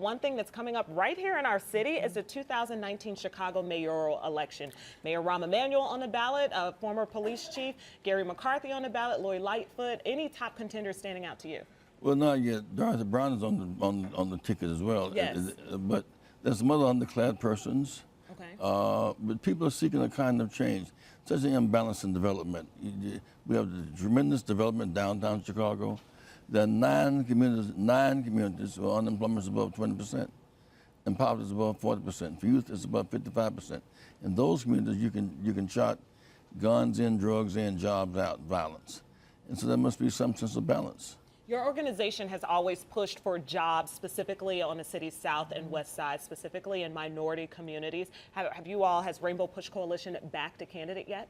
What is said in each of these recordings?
one thing that's coming up right here in our city is the 2019 Chicago mayoral election. Mayor Rahm Emanuel on the ballot, former police chief Gary McCarthy on the ballot, Lori Lightfoot. Any top contenders standing out to you? Well, not yet. Dorothy Brown is on the ticket as well. Yes. But there's some other underclassed persons. Okay. But people are seeking a kind of change, such an imbalance in development. We have the tremendous development downtown Chicago. There are nine communities where unemployment is above 20%, and poverty is above 40%. For youth, it's above 55%. In those communities, you can chart guns in, drugs in, jobs out, violence. And so there must be some sense of balance. Your organization has always pushed for jobs, specifically on the city's south and west side, specifically in minority communities. Has Rainbow Push Coalition backed a candidate yet?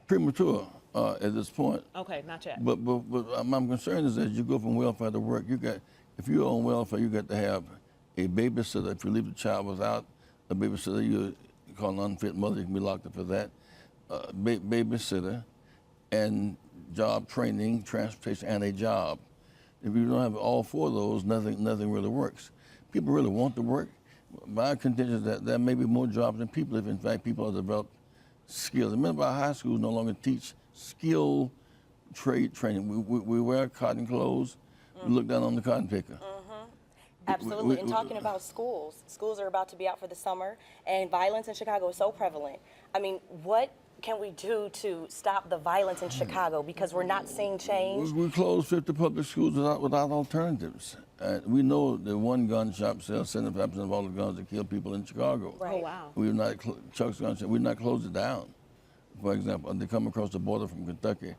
Premature at this point. Okay, not yet. But my concern is that you go from welfare to work. If you're on welfare, you got to have a babysitter. If you leave the child without a babysitter, you call an unfit mother. You can be locked up for that. Babysitter and job training, transportation, and a job. If you don't have all four of those, nothing really works. People really want to work. My contention is that there may be more jobs than people if, in fact, people have developed skills. Remember, our high schools no longer teach skill trade training. We wear cotton clothes. We look down on the cotton picker. Absolutely. And talking about schools are about to be out for the summer, and violence in Chicago is so prevalent. I mean, what can we do to stop the violence in Chicago, because we're not seeing change? We closed 50 public schools without alternatives. We know that one gun shop sells 75% of all the guns that kill people in Chicago. Right. Oh, wow. We've not Chuck's gun shop. We've not closed it down. For example, they come across the border from Kentucky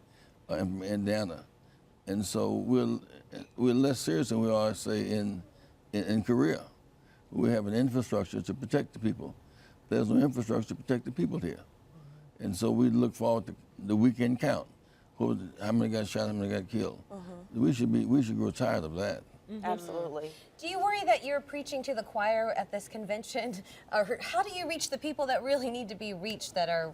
and from Indiana, and so we're less serious than we are, say, in Korea. We have an infrastructure to protect the people. There's no infrastructure to protect the people here. And so we look forward to the weekend count. How many got shot, how many got killed? We should grow tired of that. Absolutely. Do you worry that you're preaching to the choir at this convention? Or how do you reach the people that really need to be reached, that are,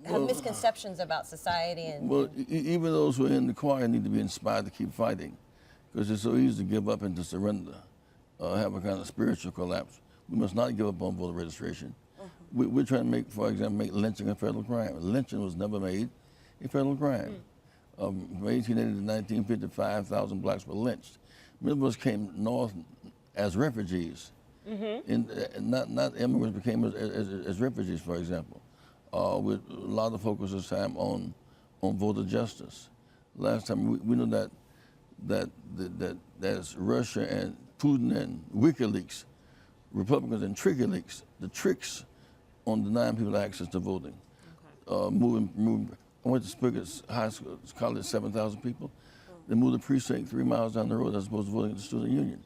have misconceptions about society? And well, even those who are in the choir need to be inspired to keep fighting, because it's so easy to give up and to surrender, have a kind of spiritual collapse. We must not give up on voter registration. We're trying to make, for example, make lynching a federal crime. Lynching was never made a federal crime. From 1880 to 1955, 5,000 blacks were lynched. Many of us came north as refugees. Not immigrants became as refugees, for example. With a lot of focus this time on voter justice. Last time we know that there's Russia and Putin and WikiLeaks, Republicans and TrickyLeaks, the tricks on denying people access to voting. Moving. I went to Spigot's High School, college, 7,000 people. They moved the precinct 3 miles down the road as opposed to voting at the student union.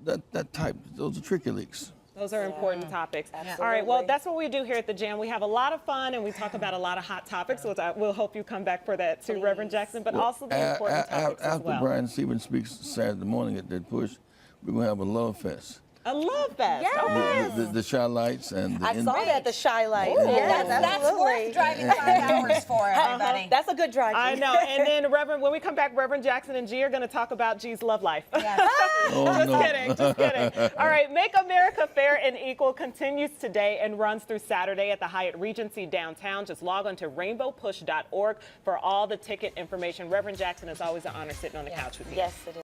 Those are TrickyLeaks. Those are important topics. Absolutely. All right, well, that's what we do here at the Jam. We have a lot of fun, and we talk about a lot of hot topics, which we'll hope you come back for that too, Reverend Jackson, but also the important topics as well. After Brian Stevens speaks Saturday morning at that push, we're going to have a love fest. A love fest. Yes. The Shy Lights and the I saw that, the Shy Light. yes, that's worth driving 5 hours for, everybody. That's a good drive. I know. And then, Reverend, when we come back, Reverend Jackson and G are going to talk about G's love life. Yes. Just kidding. All right, Make America Fair and Equal continues today and runs through Saturday at the Hyatt Regency downtown. Just log on to rainbowpush.org for all the ticket information. Reverend Jackson, it's always an honor sitting on the couch with you. Yes, it is.